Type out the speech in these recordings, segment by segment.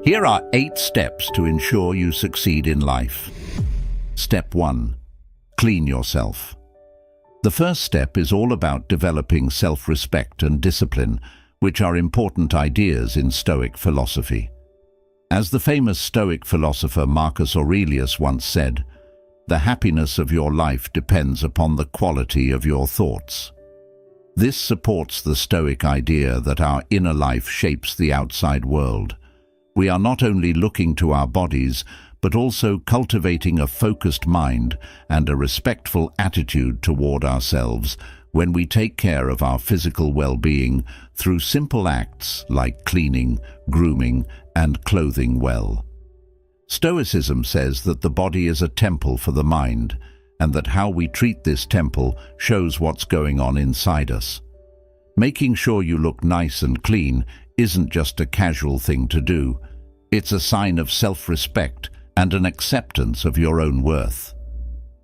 Here are 8 steps to ensure you succeed in life. Step 1. Clean yourself. The first step is all about developing self-respect and discipline, which are important ideas in Stoic philosophy. As the famous Stoic philosopher Marcus Aurelius once said, "The happiness of your life depends upon the quality of your thoughts." This supports the Stoic idea that our inner life shapes the outside world. We are not only looking to our bodies, but also cultivating a focused mind and a respectful attitude toward ourselves when we take care of our physical well-being through simple acts like cleaning, grooming, and clothing well. Stoicism says that the body is a temple for the mind, and that how we treat this temple shows what's going on inside us. Making sure you look nice and clean isn't just a casual thing to do. It's a sign of self-respect and an acceptance of your own worth.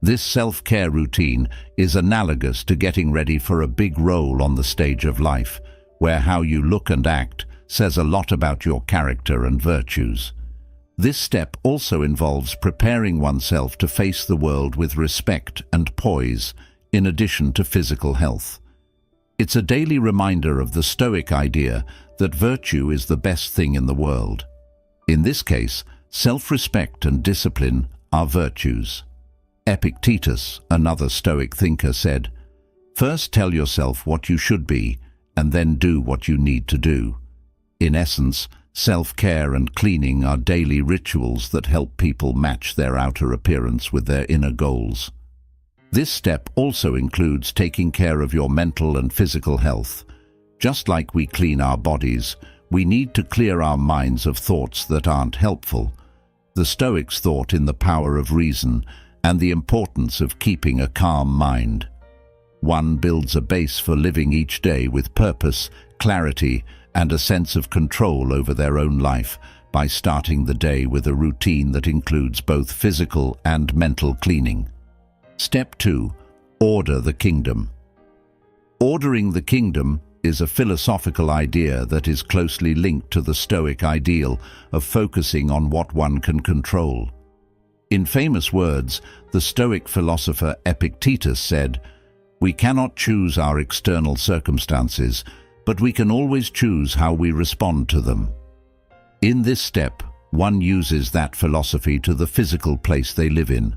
This self-care routine is analogous to getting ready for a big role on the stage of life, where how you look and act says a lot about your character and virtues. This step also involves preparing oneself to face the world with respect and poise, in addition to physical health. It's a daily reminder of the Stoic idea that virtue is the best thing in the world. In this case, self-respect and discipline are virtues. Epictetus, another Stoic thinker, said, "First tell yourself what you should be, and then do what you need to do." In essence, self-care and cleaning are daily rituals that help people match their outer appearance with their inner goals. This step also includes taking care of your mental and physical health. Just like we clean our bodies, we need to clear our minds of thoughts that aren't helpful. The Stoics thought in the power of reason and the importance of keeping a calm mind. One builds a base for living each day with purpose, clarity, and a sense of control over their own life by starting the day with a routine that includes both physical and mental cleaning. Step 2. Order the kingdom. Ordering the kingdom is a philosophical idea that is closely linked to the Stoic ideal of focusing on what one can control. In famous words, the Stoic philosopher Epictetus said, "We cannot choose our external circumstances, but we can always choose how we respond to them." In this step, one uses that philosophy to the physical place they live in.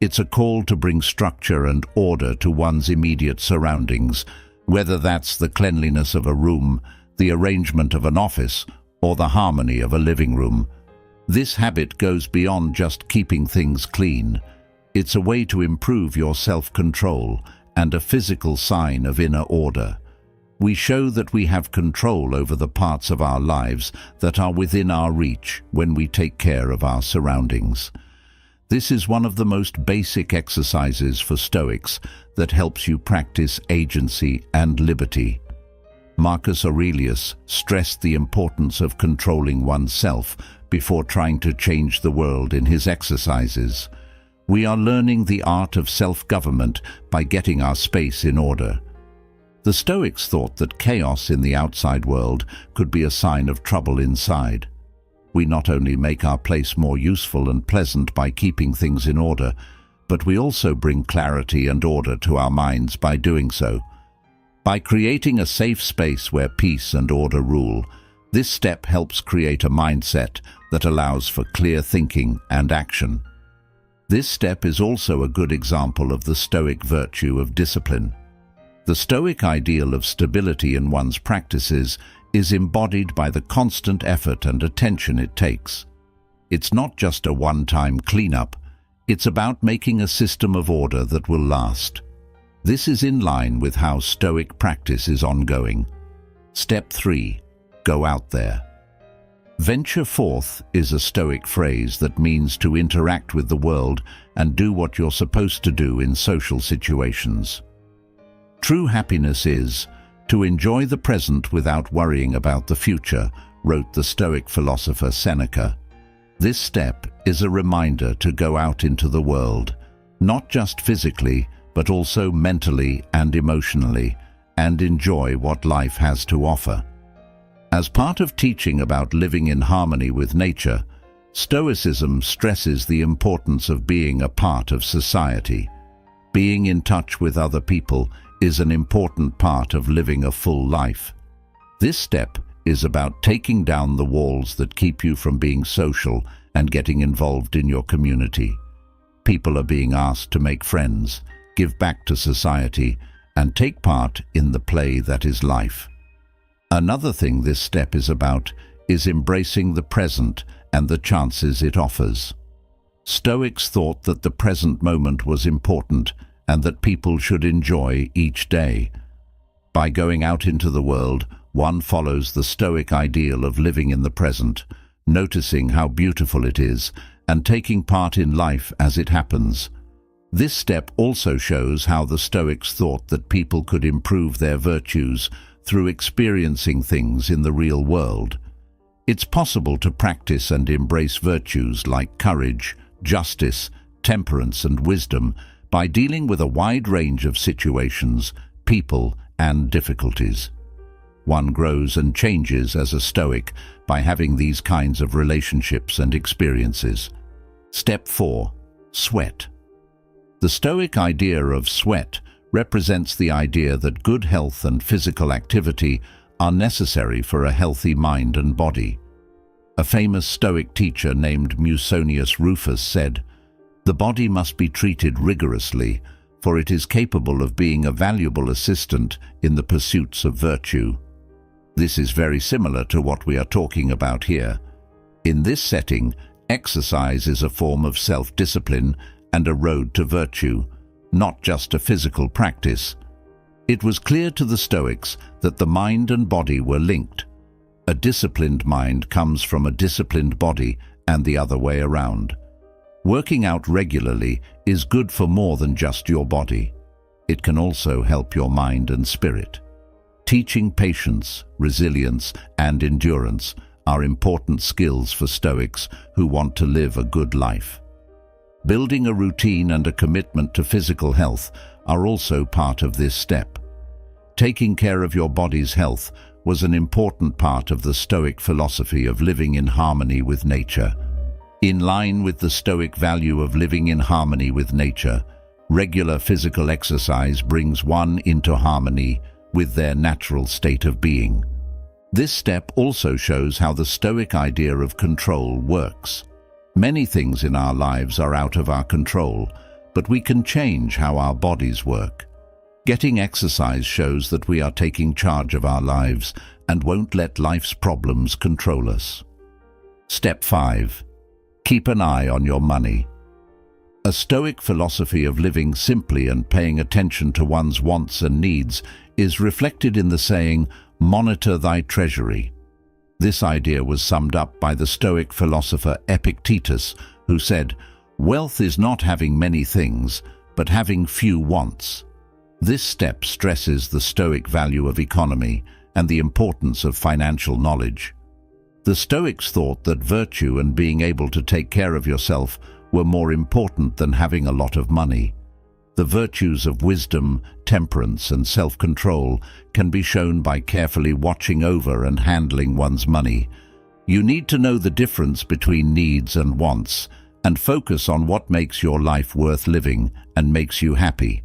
It's a call to bring structure and order to one's immediate surroundings, whether that's the cleanliness of a room, the arrangement of an office, or the harmony of a living room. This habit goes beyond just keeping things clean. It's a way to improve your self-control and a physical sign of inner order. We show that we have control over the parts of our lives that are within our reach when we take care of our surroundings. This is one of the most basic exercises for Stoics that helps you practice agency and liberty. Marcus Aurelius stressed the importance of controlling oneself before trying to change the world in his exercises. We are learning the art of self-government by getting our space in order. The Stoics thought that chaos in the outside world could be a sign of trouble inside. We not only make our place more useful and pleasant by keeping things in order, but we also bring clarity and order to our minds by doing so. By creating a safe space where peace and order rule, this step helps create a mindset that allows for clear thinking and action. This step is also a good example of the Stoic virtue of discipline. The Stoic ideal of stability in one's practices is embodied by the constant effort and attention it takes. It's not just a one-time cleanup, it's about making a system of order that will last. This is in line with how Stoic practice is ongoing. Step 3. Go out there. Venture forth is a Stoic phrase that means to interact with the world and do what you're supposed to do in social situations. True happiness is to enjoy the present without worrying about the future, wrote the Stoic philosopher Seneca. This step is a reminder to go out into the world, not just physically, but also mentally and emotionally, and enjoy what life has to offer. As part of teaching about living in harmony with nature, Stoicism stresses the importance of being a part of society. Being in touch with other people is an important part of living a full life. This step is about taking down the walls that keep you from being social and getting involved in your community. People are being asked to make friends, give back to society, and take part in the play that is life. Another thing this step is about is embracing the present and the chances it offers. Stoics thought that the present moment was important and that people should enjoy each day. By going out into the world, one follows the Stoic ideal of living in the present, noticing how beautiful it is, and taking part in life as it happens. This step also shows how the Stoics thought that people could improve their virtues through experiencing things in the real world. It's possible to practice and embrace virtues like courage, justice, temperance, and wisdom by dealing with a wide range of situations, people, and difficulties. One grows and changes as a Stoic by having these kinds of relationships and experiences. Step 4. Sweat. The Stoic idea of sweat represents the idea that good health and physical activity are necessary for a healthy mind and body. A famous Stoic teacher named Musonius Rufus said, "The body must be treated rigorously, for it is capable of being a valuable assistant in the pursuits of virtue." This is very similar to what we are talking about here. In this setting, exercise is a form of self-discipline and a road to virtue, not just a physical practice. It was clear to the Stoics that the mind and body were linked. A disciplined mind comes from a disciplined body and the other way around. Working out regularly is good for more than just your body. It can also help your mind and spirit. Teaching patience, resilience, and endurance are important skills for Stoics who want to live a good life. Building a routine and a commitment to physical health are also part of this step. Taking care of your body's health was an important part of the Stoic philosophy of living in harmony with nature. In line with the Stoic value of living in harmony with nature, regular physical exercise brings one into harmony with their natural state of being. This step also shows how the Stoic idea of control works. Many things in our lives are out of our control, but we can change how our bodies work. Getting exercise shows that we are taking charge of our lives and won't let life's problems control us. Step 5. Keep an eye on your money. A Stoic philosophy of living simply and paying attention to one's wants and needs is reflected in the saying, "Monitor thy treasury." This idea was summed up by the Stoic philosopher Epictetus, who said, "Wealth is not having many things, but having few wants." This step stresses the Stoic value of economy and the importance of financial knowledge. The Stoics thought that virtue and being able to take care of yourself were more important than having a lot of money. The virtues of wisdom, temperance, and self-control can be shown by carefully watching over and handling one's money. You need to know the difference between needs and wants and focus on what makes your life worth living and makes you happy.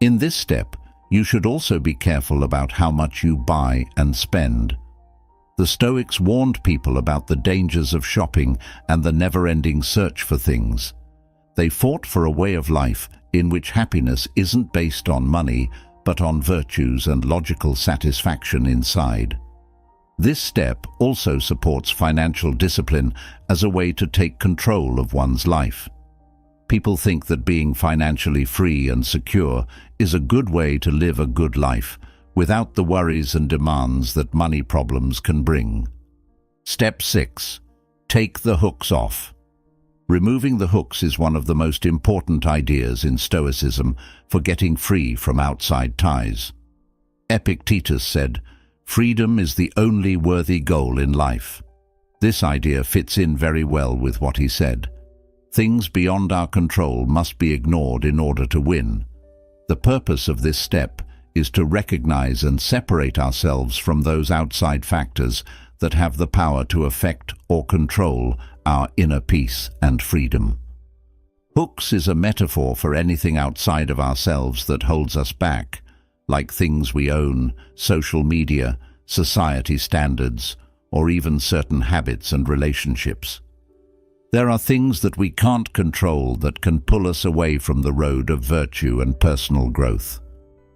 In this step, you should also be careful about how much you buy and spend. The Stoics warned people about the dangers of shopping and the never-ending search for things. They fought for a way of life in which happiness isn't based on money, but on virtues and logical satisfaction inside. This step also supports financial discipline as a way to take control of one's life. People think that being financially free and secure is a good way to live a good life, without the worries and demands that money problems can bring. Step 6. Take the hooks off. Removing the hooks is one of the most important ideas in Stoicism for getting free from outside ties. Epictetus said, "Freedom is the only worthy goal in life." This idea fits in very well with what he said. Things beyond our control must be ignored in order to win. The purpose of this step is to recognize and separate ourselves from those outside factors that have the power to affect or control our inner peace and freedom. Hooks is a metaphor for anything outside of ourselves that holds us back, like things we own, social media, society standards, or even certain habits and relationships. There are things that we can't control that can pull us away from the road of virtue and personal growth.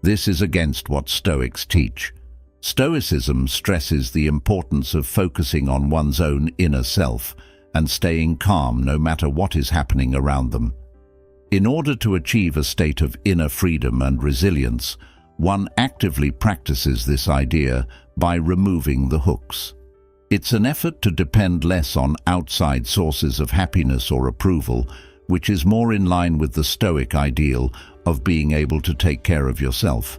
This is against what Stoics teach. Stoicism stresses the importance of focusing on one's own inner self and staying calm no matter what is happening around them. In order to achieve a state of inner freedom and resilience, one actively practices this idea by removing the hooks. It's an effort to depend less on outside sources of happiness or approval, which is more in line with the Stoic ideal of being able to take care of yourself.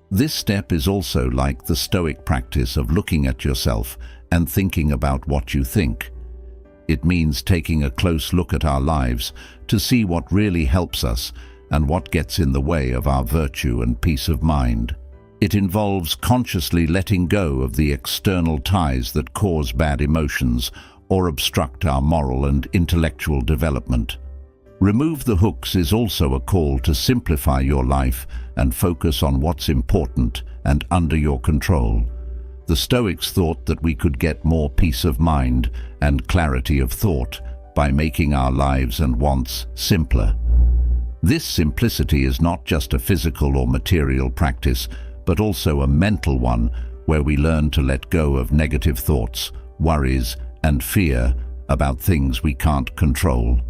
This step is also like the Stoic practice of looking at yourself and thinking about what you think. It means taking a close look at our lives to see what really helps us and what gets in the way of our virtue and peace of mind. It involves consciously letting go of the external ties that cause bad emotions or obstruct our moral and intellectual development. Remove the hooks is also a call to simplify your life and focus on what's important and under your control. The Stoics thought that we could get more peace of mind and clarity of thought by making our lives and wants simpler. This simplicity is not just a physical or material practice, but also a mental one where we learn to let go of negative thoughts, worries, and fear about things we can't control.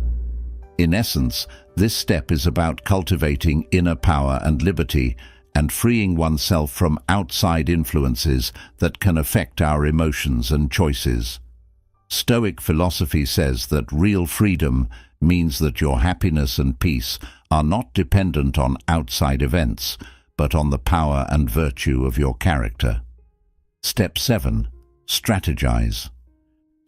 In essence, this step is about cultivating inner power and liberty and freeing oneself from outside influences that can affect our emotions and choices. Stoic philosophy says that real freedom means that your happiness and peace are not dependent on outside events, but on the power and virtue of your character. Step 7. Strategize.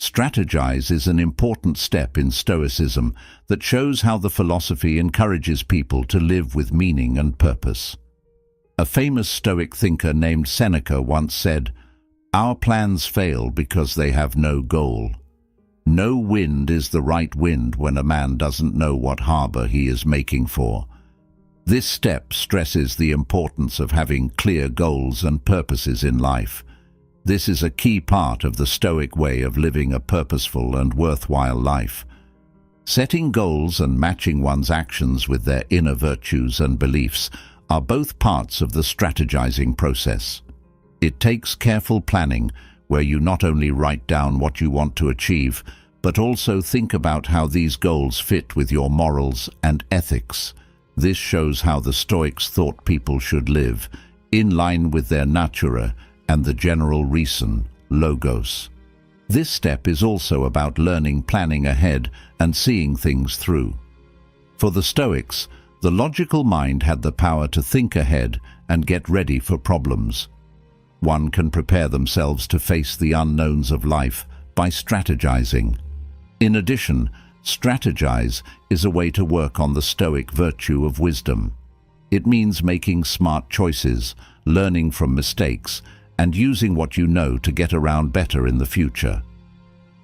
Strategize is an important step in Stoicism that shows how the philosophy encourages people to live with meaning and purpose. A famous Stoic thinker named Seneca once said, "Our plans fail because they have no goal. No wind is the right wind when a man doesn't know what harbor he is making for." This step stresses the importance of having clear goals and purposes in life. This is a key part of the Stoic way of living a purposeful and worthwhile life. Setting goals and matching one's actions with their inner virtues and beliefs are both parts of the strategizing process. It takes careful planning, where you not only write down what you want to achieve, but also think about how these goals fit with your morals and ethics. This shows how the Stoics thought people should live, in line with their natura and the general reason, logos. This step is also about learning planning ahead and seeing things through. For the Stoics, the logical mind had the power to think ahead and get ready for problems. One can prepare themselves to face the unknowns of life by strategizing. In addition, strategize is a way to work on the Stoic virtue of wisdom. It means making smart choices, learning from mistakes, and using what you know to get around better in the future.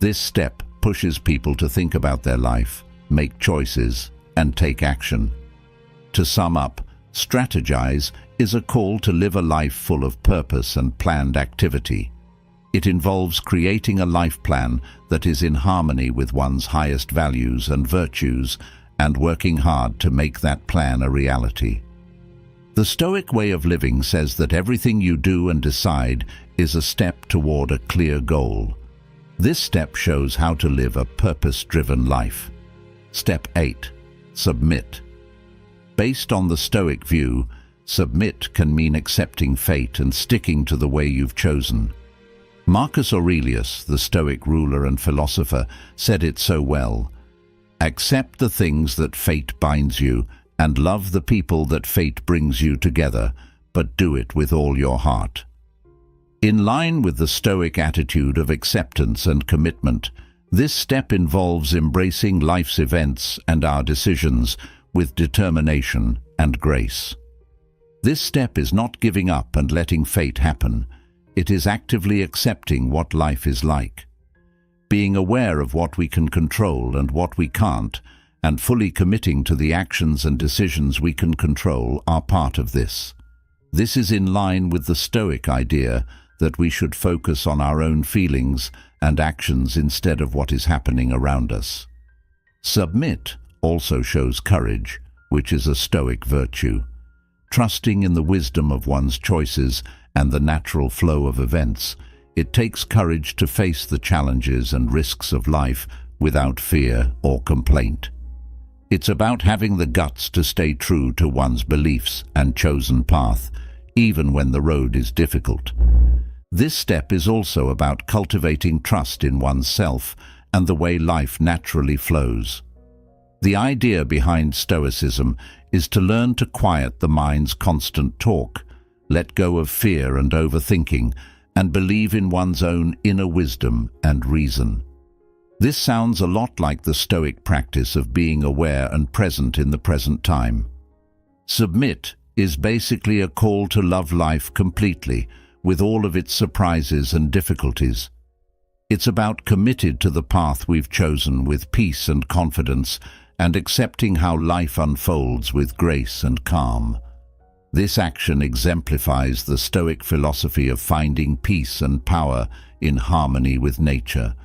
This step pushes people to think about their life, make choices, and take action. To sum up, strategize is a call to live a life full of purpose and planned activity. It involves creating a life plan that is in harmony with one's highest values and virtues and working hard to make that plan a reality. The Stoic way of living says that everything you do and decide is a step toward a clear goal. This step shows how to live a purpose-driven life. Step 8. Submit. Based on the Stoic view, submit can mean accepting fate and sticking to the way you've chosen. Marcus Aurelius, the Stoic ruler and philosopher, said it so well: "Accept the things that fate binds you, and love the people that fate brings you together, but do it with all your heart." In line with the Stoic attitude of acceptance and commitment, this step involves embracing life's events and our decisions with determination and grace. This step is not giving up and letting fate happen. It is actively accepting what life is like. Being aware of what we can control and what we can't, and fully committing to the actions and decisions we can control are part of this. This is in line with the Stoic idea that we should focus on our own feelings and actions instead of what is happening around us. Submit also shows courage, which is a Stoic virtue. Trusting in the wisdom of one's choices and the natural flow of events, it takes courage to face the challenges and risks of life without fear or complaint. It's about having the guts to stay true to one's beliefs and chosen path, even when the road is difficult. This step is also about cultivating trust in oneself and the way life naturally flows. The idea behind Stoicism is to learn to quiet the mind's constant talk, let go of fear and overthinking, and believe in one's own inner wisdom and reason. This sounds a lot like the Stoic practice of being aware and present in the present time. Submit is basically a call to love life completely, with all of its surprises and difficulties. It's about committed to the path we've chosen with peace and confidence, and accepting how life unfolds with grace and calm. This action exemplifies the Stoic philosophy of finding peace and power in harmony with nature,